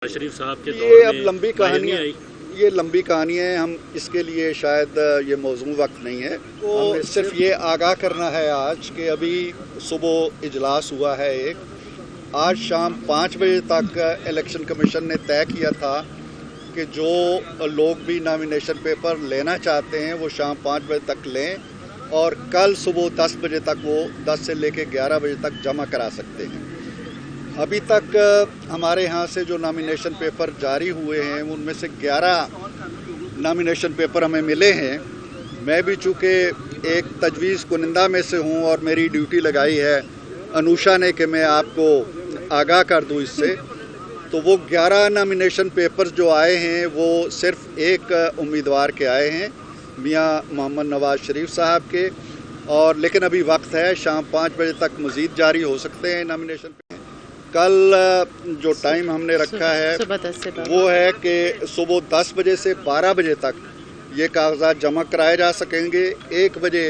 शरीफ साहब के ये अब लंबी लंबी कहानियाँ हैं। हम इसके लिए शायद ये मौजूद वक्त नहीं है। तो हमने सिर्फ ये आगाह करना है आज कि अभी सुबह इजलास हुआ है एक। आज शाम 5 बजे तक इलेक्शन कमीशन ने तय किया था कि जो लोग भी नॉमिनेशन पेपर लेना चाहते हैं वो शाम 5 बजे तक लें और कल सुबह 10 बजे तक वो 10 से लेकर 11 बजे तक जमा करा सकते हैं। अभी तक हमारे यहाँ से जो नॉमिनेशन पेपर जारी हुए हैं उनमें से 11 नॉमिनेशन पेपर हमें मिले हैं। मैं भी चूँकि एक तजवीज़ कुनिंदा में से हूँ और मेरी ड्यूटी लगाई है अनुषा ने कि मैं आपको आगाह कर दूँ इससे, तो वो 11 नॉमिनेशन पेपर्स जो आए हैं वो सिर्फ एक उम्मीदवार के आए हैं, मियाँ मोहम्मद नवाज शरीफ साहब के। और लेकिन अभी वक्त है, शाम 5 बजे तक मज़ीद जारी हो सकते हैं नॉमिनेशन। कल जो टाइम हमने रखा है वो है कि सुबह 10 बजे से 12 बजे तक ये कागजात जमा कराए जा सकेंगे। 1 बजे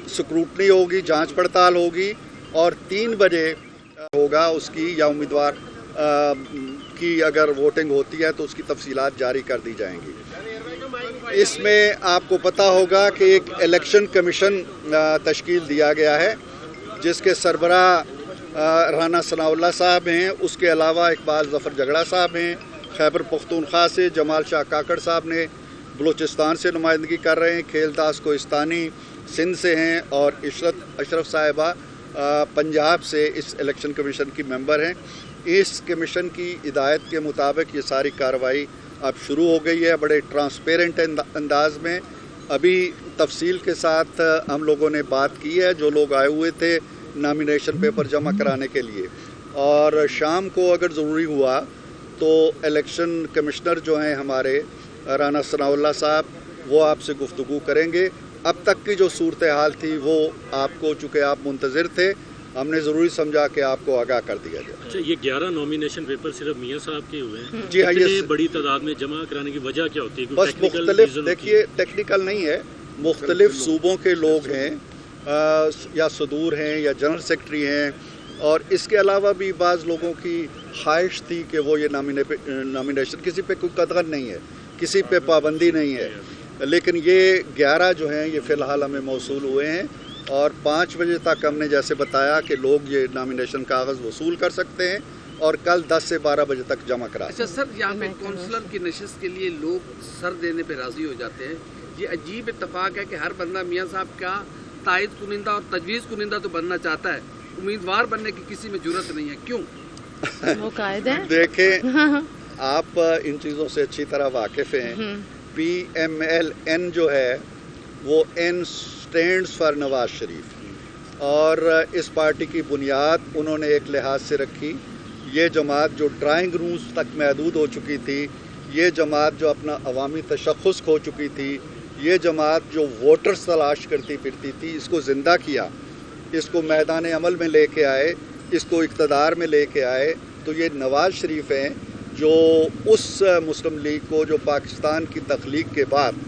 स्क्रूटनी होगी, जांच पड़ताल होगी और 3 बजे होगा उसकी या उम्मीदवार की अगर वोटिंग होती है तो उसकी तफसीलात जारी कर दी जाएंगी। इसमें आपको पता होगा कि एक इलेक्शन कमीशन तश्कील दिया गया है जिसके सरबराह राना सनाउल्लाह साहब हैं। उसके अलावा इकबाल ज़फ़र झगड़ा साहब हैं। खैबर पख्तूनख्वा से जमाल शाह काकड़ साहब ने बलूचिस्तान से नुमाइंदगी कर रहे हैं। खेलदास कोहिस्तानी सिंध से हैं और अशरफ साहिबा पंजाब से इस इलेक्शन कमीशन की मेंबर हैं। इस कमीशन की हिदायत के मुताबिक ये सारी कार्रवाई अब शुरू हो गई है, बड़े ट्रांसपेरेंट अंदाज में। अभी तफसील के साथ हम लोगों ने बात की है, जो लोग आए हुए थे नॉमिनेशन पेपर जमा कराने के लिए, और शाम को अगर ज़रूरी हुआ तो इलेक्शन कमिश्नर जो हैं हमारे राना सनाउल्लाह साहब वो आपसे गुफ्तगू करेंगे। अब तक की जो सूरत हाल थी वो आपको, चूँकि आप मुंतज़िर थे, हमने ज़रूरी समझा कि आपको आगाह कर दिया जाए। अच्छा, ये 11 नॉमिनेशन पेपर सिर्फ मियाँ साहब के हुए हैं? जी हाँ, ये बड़ी तादाद में जमा कराने की वजह क्या होती है? बस मुख्तलिफ, देखिए टेक्निकल नहीं है, मुख्तलिफ सूबों के लोग हैं या सदूर हैं या जनरल सेक्रेटरी हैं, और इसके अलावा भी बाज़ लोगों की ख्वाहिश थी कि वो ये नॉमिनेशन, किसी पे कोई कदर नहीं है, किसी पे पाबंदी नहीं है, लेकिन ये 11 जो हैं ये फ़िलहाल हमें मौसूल हुए हैं और 5 बजे तक हमने जैसे बताया कि लोग ये नॉमिनेशन कागज़ वसूल कर सकते हैं और कल 10 से 12 बजे तक जमा करा। अच्छा सर, यहाँ पे काउंसलर की नशिस्त के लिए लोग सर देने पे राज़ी हो जाते हैं। ये अजीब इत्तेफाक है कि हर बंदा मियाँ साहब का तायद कुनिंदा और तजवीज़ कुनिंदा तो बनना चाहता है, उम्मीदवार बनने की किसी में जुर्रत नहीं है। क्यों? वो कायदे देखें, आप इन चीज़ों से अच्छी तरह वाकिफ़ हैं। PMLN जो है वो N stands for Nawaz Sharif, और इस पार्टी की बुनियाद उन्होंने एक लिहाज से रखी। ये जमात जो ड्राइंग रूम्स तक महदूद हो चुकी थी, ये जमात जो अपना अवामी तशख़्ख़ुस खो चुकी थी, ये जमात जो वोटर्स तलाश करती फिरती थी, इसको ज़िंदा किया, इसको मैदान अमल में लेके आए, इसको इक़्तिदार में लेके आए। तो ये नवाज शरीफ हैं जो उस मुस्लिम लीग को जो पाकिस्तान की तख्लीक के बाद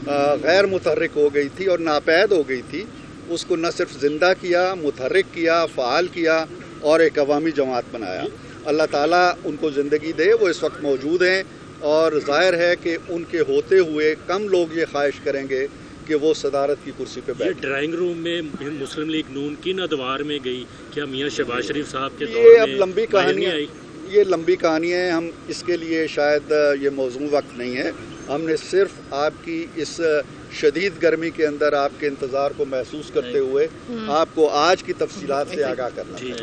गैर मुतहर्रिक हो गई थी और नापैद हो गई थी, उसको न सिर्फ ज़िंदा किया, मुतहर्रिक किया, फ़ाल किया और एक अवामी जमात बनाया। अल्लाह ताला उनको ज़िंदगी दे, वो इस वक्त मौजूद हैं और ज़ाहिर है कि उनके होते हुए कम लोग ये ख्वाहिश करेंगे कि वो सदारत की कुर्सी पे बैठे। ड्राइंग रूम में मुस्लिम लीग नून किन अदवार में गई? क्या मियाँ शहबाज शरीफ साहब के ये अब लंबी कहानियाँ हैं। हम इसके लिए शायद ये मौजूद वक्त नहीं है। हमने सिर्फ आपकी इस शदीद गर्मी के अंदर आपके इंतज़ार को महसूस करते हुए आपको आज की तफसीलात से आगाह करना है।